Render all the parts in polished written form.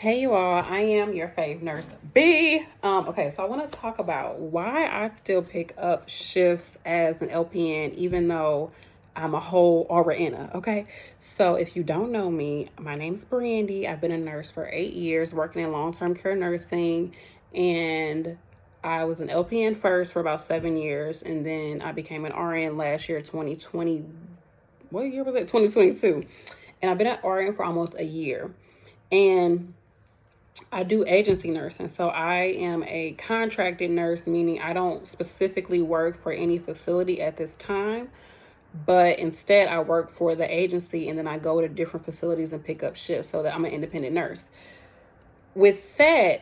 Hey you all, I am your fave nurse B. Okay, so I want to talk about why I still pick up shifts as an LPN even though I'm a whole RN. Okay, so if you don't know me, my name's Brandy. I've been a nurse for 8 years, working in long-term care nursing, and I was an LPN first for about 7 years, and then I became an RN last year, 2020. What year was it? 2022, and I've been at RN for almost a year, and I do agency nursing. So I am a contracted nurse, meaning I don't specifically work for any facility at this time, but instead I work for the agency and then I go to different facilities and pick up shifts so that I'm an independent nurse. With that,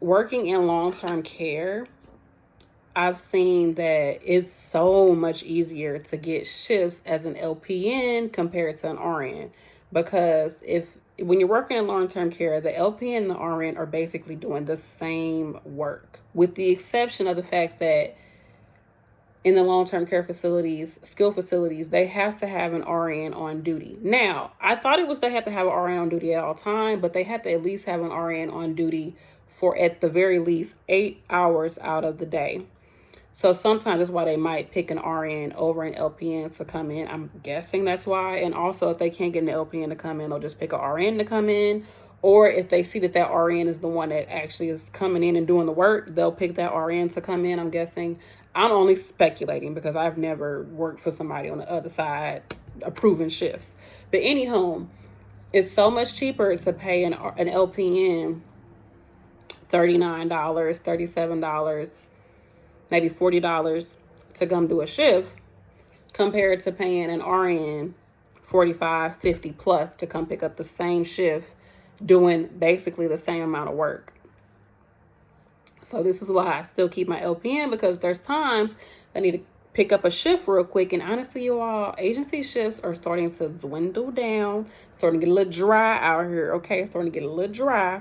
working in long-term care, I've seen that it's so much easier to get shifts as an LPN compared to an RN, because when you're working in long-term care, the LPN and the RN are basically doing the same work, with the exception of the fact that in the long-term care facilities, skilled facilities, they have to have an RN on duty. Now, I thought it was they had to have an RN on duty at all time, but they had to at least have an RN on duty for at the very least 8 hours out of the day. So sometimes that's why they might pick an RN over an LPN to come in. I'm guessing that's why. And also, if they can't get an LPN to come in, they'll just pick an RN to come in. Or if they see that that RN is the one that actually is coming in and doing the work, they'll pick that RN to come in, I'm guessing. I'm only speculating because I've never worked for somebody on the other side approving shifts. But anyhow, it's so much cheaper to pay an LPN $39, $37, maybe $40 to come do a shift compared to paying an RN $45, $50 plus to come pick up the same shift doing basically the same amount of work. So this is why I still keep my LPN, because there's times I need to pick up a shift real quick. And honestly, you all, agency shifts are starting to dwindle down, starting to get a little dry out here. Okay, it's starting to get a little dry.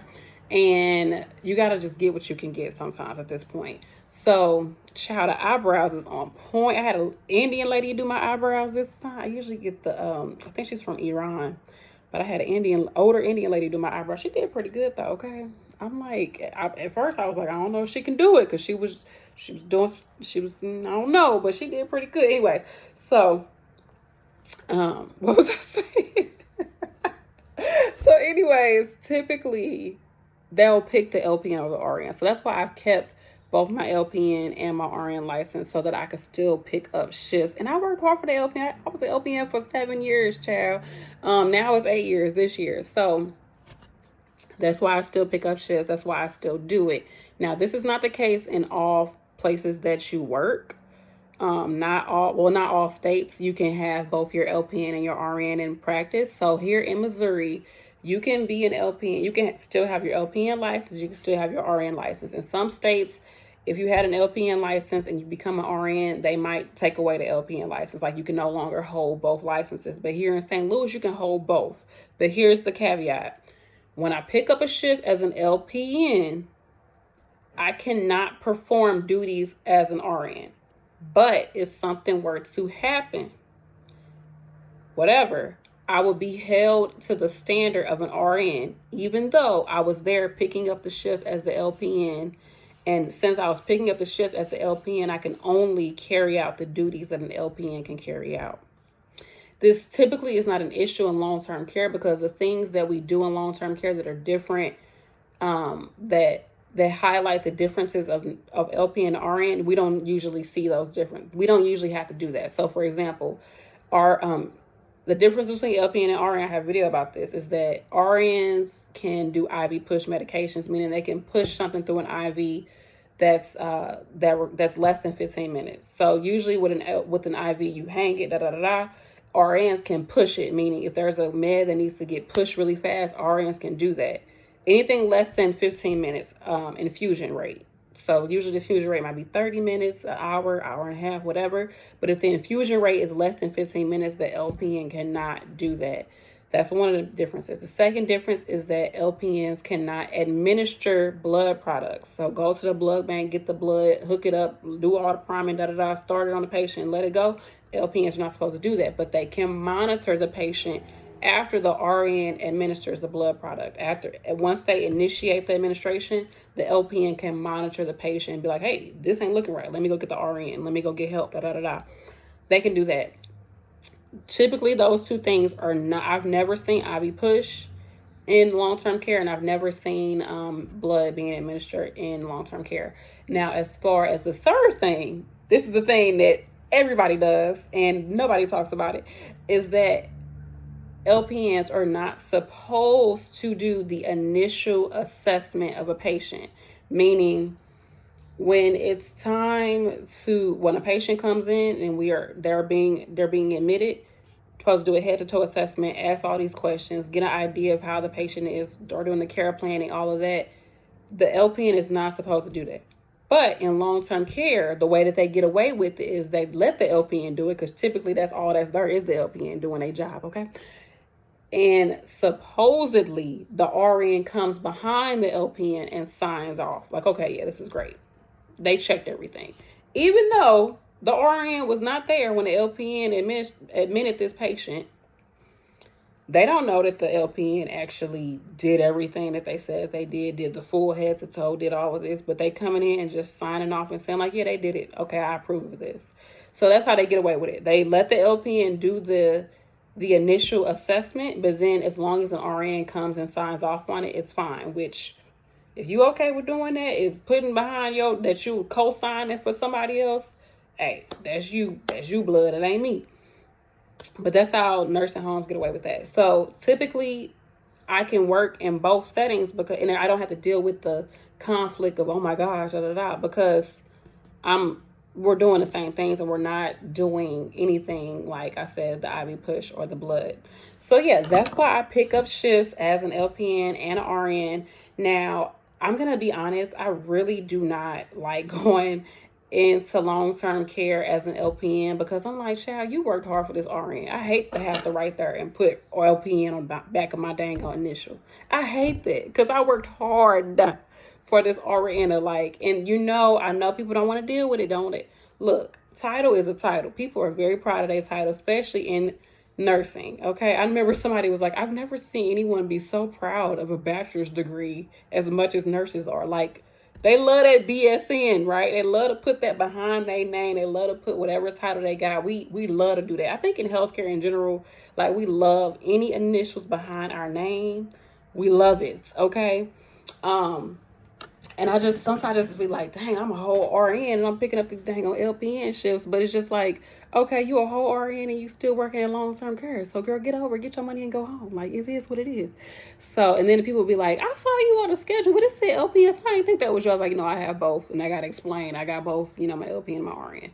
And you got to just get what you can get sometimes at this point. So, child, the eyebrows is on point. I had an Indian lady do my eyebrows this time. I usually get the, I think she's from Iran. But I had an older Indian lady do my eyebrows. She did pretty good, though, okay? I'm like, at first I was like, I don't know if she can do it, because she was, I don't know, but she did pretty good. Anyway, so, what was I saying? So, anyways, typically, they'll pick the LPN over the RN. So that's why I've kept both my LPN and my RN license so that I could still pick up shifts. And I worked hard for the LPN. I was an LPN for 7 years, child. Now it's 8 years this year. So that's why I still pick up shifts. That's why I still do it. Now, this is not the case in all places that you work. Not all states. You can have both your LPN and your RN in practice. So here in Missouri, you can be an LPN. You can still have your LPN license. You can still have your RN license. In some states, if you had an LPN license and you become an RN, they might take away the LPN license. Like, you can no longer hold both licenses. But here in St. Louis, you can hold both. But here's the caveat. When I pick up a shift as an LPN, I cannot perform duties as an RN. But if something were to happen, whatever, I would be held to the standard of an RN, even though I was there picking up the shift as the LPN. And since I was picking up the shift as the LPN, I can only carry out the duties that an LPN can carry out. This typically is not an issue in long-term care, because the things that we do in long-term care that are different, that highlight the differences of LPN and RN, we don't usually see those different. We don't usually have to do that. So, for example, the difference between LPN and RN, I have a video about this, is that RNs can do IV push medications, meaning they can push something through an IV that's less than 15 minutes. So usually with an IV, you hang it, RNs can push it, meaning if there's a med that needs to get pushed really fast, RNs can do that. Anything less than 15 minutes infusion rate. So usually the infusion rate might be 30 minutes, an hour, hour and a half, whatever. But if the infusion rate is less than 15 minutes, the LPN cannot do that. That's one of the differences. The second difference is that LPNs cannot administer blood products. So go to the blood bank, get the blood, hook it up, do all the priming, start it on the patient and let it go. LPNs are not supposed to do that, but they can monitor the patient after the RN administers the blood product. Once they initiate the administration, the LPN can monitor the patient and be like, hey, this ain't looking right. Let me go get the RN. Let me go get help. Da da da da. They can do that. Typically, those two things are not. I've never seen IV push in long-term care, and I've never seen blood being administered in long-term care. Now, as far as the third thing, this is the thing that everybody does and nobody talks about it, is that LPNs are not supposed to do the initial assessment of a patient, meaning when it's time to, when a patient comes in and they're being admitted, supposed to do a head-to-toe assessment, ask all these questions, get an idea of how the patient is, or doing the care planning, all of that. The LPN is not supposed to do that. But in long-term care, the way that they get away with it is they let the LPN do it, because typically that's all that's there is the LPN doing their job, okay? And supposedly the RN comes behind the LPN and signs off. Like, okay, yeah, this is great. They checked everything. Even though the RN was not there when the LPN admitted this patient, they don't know that the LPN actually did everything that they said they did the full head to toe, did all of this, but they coming in and just signing off and saying like, yeah, they did it. Okay, I approve of this. So that's how they get away with it. They let the LPN do the initial assessment, but then as long as an RN comes and signs off on it, it's fine. Which, if you okay with doing that, if putting behind that you co-signing for somebody else, hey, that's you blood, it ain't me. But that's how nursing homes get away with that. So typically I can work in both settings and I don't have to deal with the conflict of, oh my gosh, because we're doing the same things and we're not doing anything, like I said, the IV push or the blood. So yeah, that's why I pick up shifts as an LPN and an RN. Now, I'm going to be honest, I really do not like going into long-term care as an LPN, because I'm like, child, you worked hard for this RN. I hate to have to right there and put LPN on the back of my dang initial. I hate that, because I worked hard for this RN. And I know people don't want to deal with it, don't it? Look, title is a title. People are very proud of their title, especially in nursing. Okay, I remember somebody was like, I've never seen anyone be so proud of a bachelor's degree as much as nurses are. Like, they love that BSN, right? They love to put that behind their name. They love to put whatever title they got. We love to do that. I think in healthcare in general, like, we love any initials behind our name. We love it, okay? And I sometimes be like, dang, I'm a whole RN and I'm picking up these dang on LPN shifts. But it's just like, okay, you a whole RN and you still working in long-term care. So girl, get your money and go home. Like, it is what it is. So, and then the people will be like, I saw you on the schedule, but it said LPN. So I didn't think that was you. I was like, I have both. And I got to explain. I got both, my LPN and my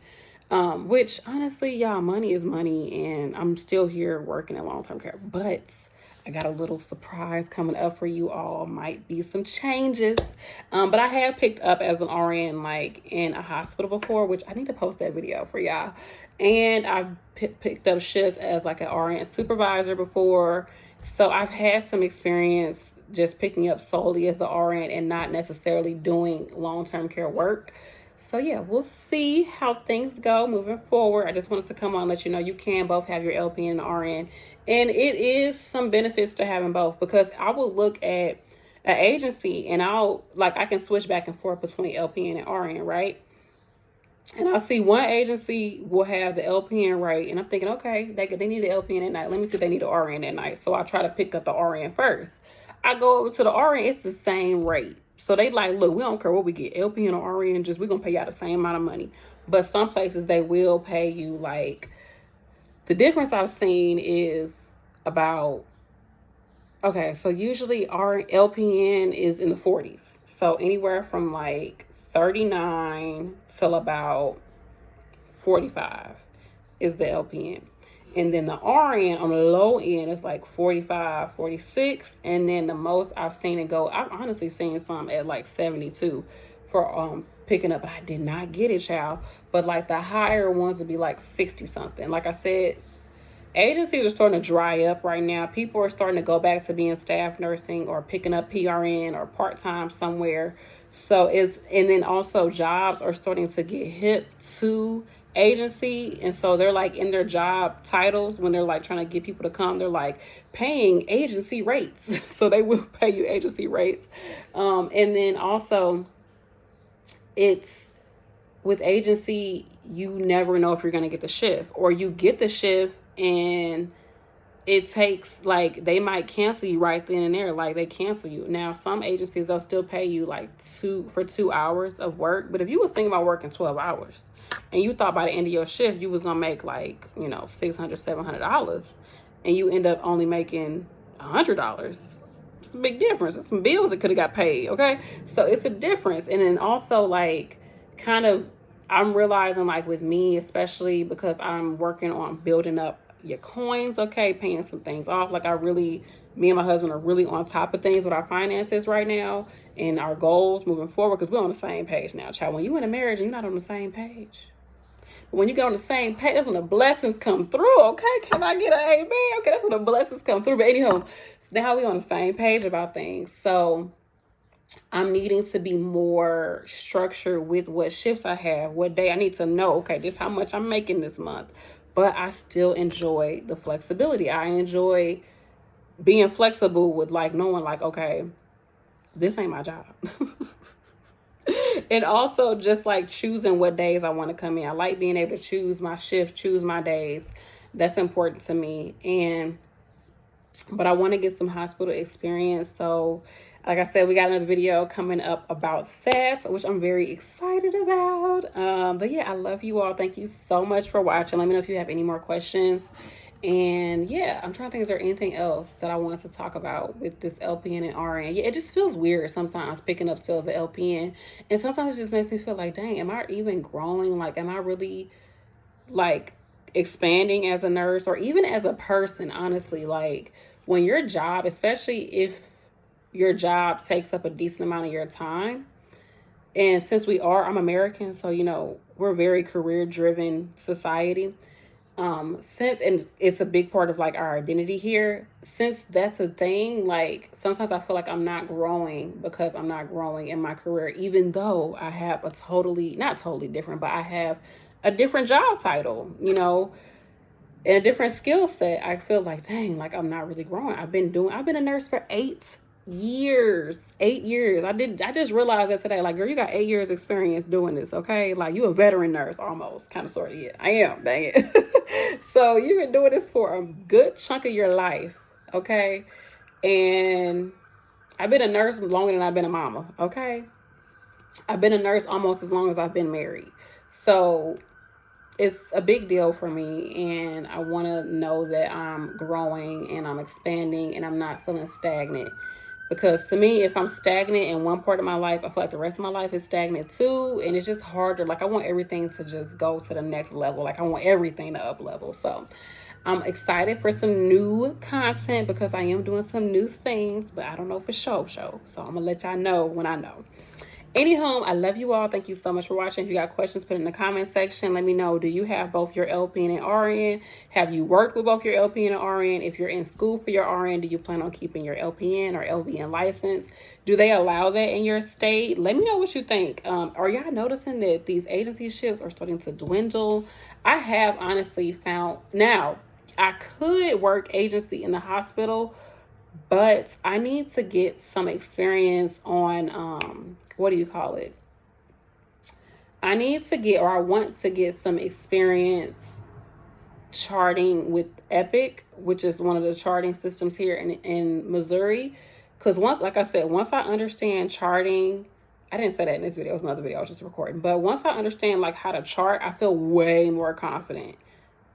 RN. Which honestly, y'all, money is money. And I'm still here working in long-term care. But I got a little surprise coming up for you all. Might be some changes. But I have picked up as an RN, like, in a hospital before, which I need to post that video for y'all. And I've picked up shifts as like an RN supervisor before. So I've had some experience just picking up solely as the RN and not necessarily doing long-term care work. So yeah, we'll see how things go moving forward. I just wanted to come on and let you know you can both have your LPN and RN. And it is some benefits to having both, because I will look at an agency and I can switch back and forth between LPN and RN, right? And I'll see one agency will have the LPN rate, and I'm thinking, okay, they need the LPN at night. Let me see if they need the RN at night. So I try to pick up the RN first. I go over to the RN, it's the same rate. So they like, look, we don't care what we get, LPN or RN, we're going to pay y'all the same amount of money. But some places they will pay you, like, the difference I've seen is about, okay, so usually our LPN is in the 40s. So anywhere from like 39 till about 45 is the LPN. And then the RN on the low end is like 45, 46. And then the most I've seen it go, I've honestly seen some at like 72 for picking up. But I did not get it, child. But like the higher ones would be like 60 something. Like I said, agencies are starting to dry up right now. People are starting to go back to being staff nursing or picking up PRN or part-time somewhere. So and then also jobs are starting to get hip to agency, and so they're like in their job titles when they're like trying to get people to come, they're like paying agency rates. So they will pay you agency rates. And then also, it's with agency, you never know if you're going to get the shift, or you get the shift and it takes, like, they might cancel you right then and there. Like, they cancel you. Now, some agencies, they'll still pay you like 2 hours of work. But if you was thinking about working 12 hours and you thought by the end of your shift you was gonna make like, you know, $600-700, and you end up only making $100, it's a big difference. There's some bills that could have got paid. Okay, so it's a difference. And then also, like, kind of, I'm realizing, like, with me, especially because I'm working on building up your coins, okay, paying some things off. Like, me and my husband are really on top of things with our finances right now and our goals moving forward, because we're on the same page now, child. When you in a marriage and you're not on the same page, but when you get on the same page, that's when the blessings come through. Okay, can I get an amen? Okay, that's when the blessings come through. But anyhow, so now we on the same page about things. So I'm needing to be more structured with what shifts I have, what day I need to know, okay, this is how much I'm making this month. But I still enjoy the flexibility. I enjoy being flexible with, like, knowing, like, okay, this ain't my job. And also just like choosing what days I want to come in. I like being able to choose my shift, choose my days. That's important to me. But I want to get some hospital experience. So like I said, we got another video coming up about that, which I'm very excited about. But yeah, I love you all. Thank you so much for watching. Let me know if you have any more questions. And yeah, I'm trying to think, is there anything else that I wanted to talk about with this LPN and RN? Yeah, it just feels weird sometimes picking up still as an LPN. And sometimes it just makes me feel like, dang, am I even growing? Like, am I really, like, expanding as a nurse or even as a person, honestly? Like, when your job, especially if your job takes up a decent amount of your time, and since I'm American, so, you know, we're a very career-driven society. And it's a big part of, like, our identity here. Since that's a thing, like, sometimes I feel like I'm not growing because I'm not growing in my career, even though I have not totally different, but I have a different job title, you know, and a different skill set. I feel like, dang, like, I'm not really growing. I've been a nurse for 8 years. I just realized that today. Like, girl, you got 8 years experience doing this, okay? Like, you a veteran nurse almost, kind of, sort of. Yeah, I am, dang it. So you've been doing this for a good chunk of your life, okay? And I've been a nurse longer than I've been a mama, okay? I've been a nurse almost as long as I've been married. So it's a big deal for me, and I want to know that I'm growing and I'm expanding and I'm not feeling stagnant. Because to me, if I'm stagnant in one part of my life, I feel like the rest of my life is stagnant too. And it's just harder. Like, I want everything to just go to the next level. Like, I want everything to up level. So I'm excited for some new content because I am doing some new things, but I don't know for sure. So I'm going to let y'all know when I know. Anyhow, I love you all. Thank you so much for watching. If you got questions, put it in the comment section. Let me know, do you have both your LPN and RN? Have you worked with both your LPN and RN? If you're in school for your RN, do you plan on keeping your LPN or LVN license? Do they allow that in your state? Let me know what you think. Are y'all noticing that these agency shifts are starting to dwindle? I have honestly found, now, I could work agency in the hospital, but I need to get some experience on, what do you call it? I want to get some experience charting with Epic, which is one of the charting systems here in Missouri. Because once I understand charting, I didn't say that in this video, it was another video I was just recording. But once I understand, like, how to chart, I feel way more confident.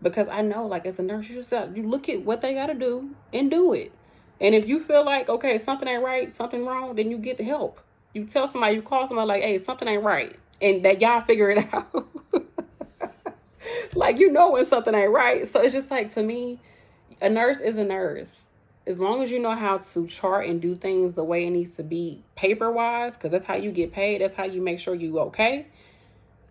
Because I know, like, as a nurse, you look at what they got to do and do it. And if you feel like, okay, something ain't right, something wrong, then you get the help. You tell somebody, you call somebody like, hey, something ain't right. And that y'all figure it out. Like, you know when something ain't right. So it's just like, to me, a nurse is a nurse. As long as you know how to chart and do things the way it needs to be paper-wise, because that's how you get paid. That's how you make sure you okay.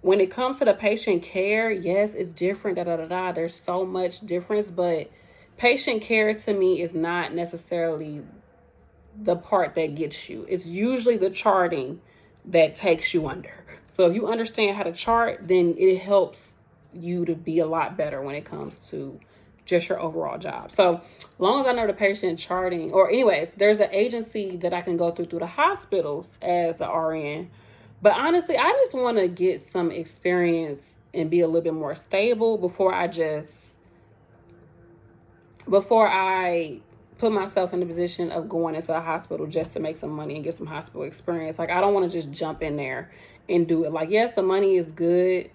When it comes to the patient care, yes, it's different. There's so much difference, but patient care to me is not necessarily the part that gets you. It's usually the charting that takes you under. So if you understand how to chart, then it helps you to be a lot better when it comes to just your overall job. So as long as I know the patient charting, or anyways, there's an agency that I can go through the hospitals as an RN. But honestly, I just want to get some experience and be a little bit more stable before I put myself in the position of going into a hospital just to make some money and get some hospital experience. Like, I don't want to just jump in there and do it. Like, yes, the money is good.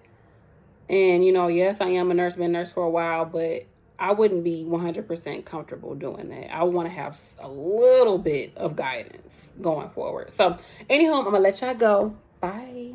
And, yes, I am a nurse, been a nurse for a while, but I wouldn't be 100% comfortable doing that. I want to have a little bit of guidance going forward. So, anyhow, I'm going to let y'all go. Bye.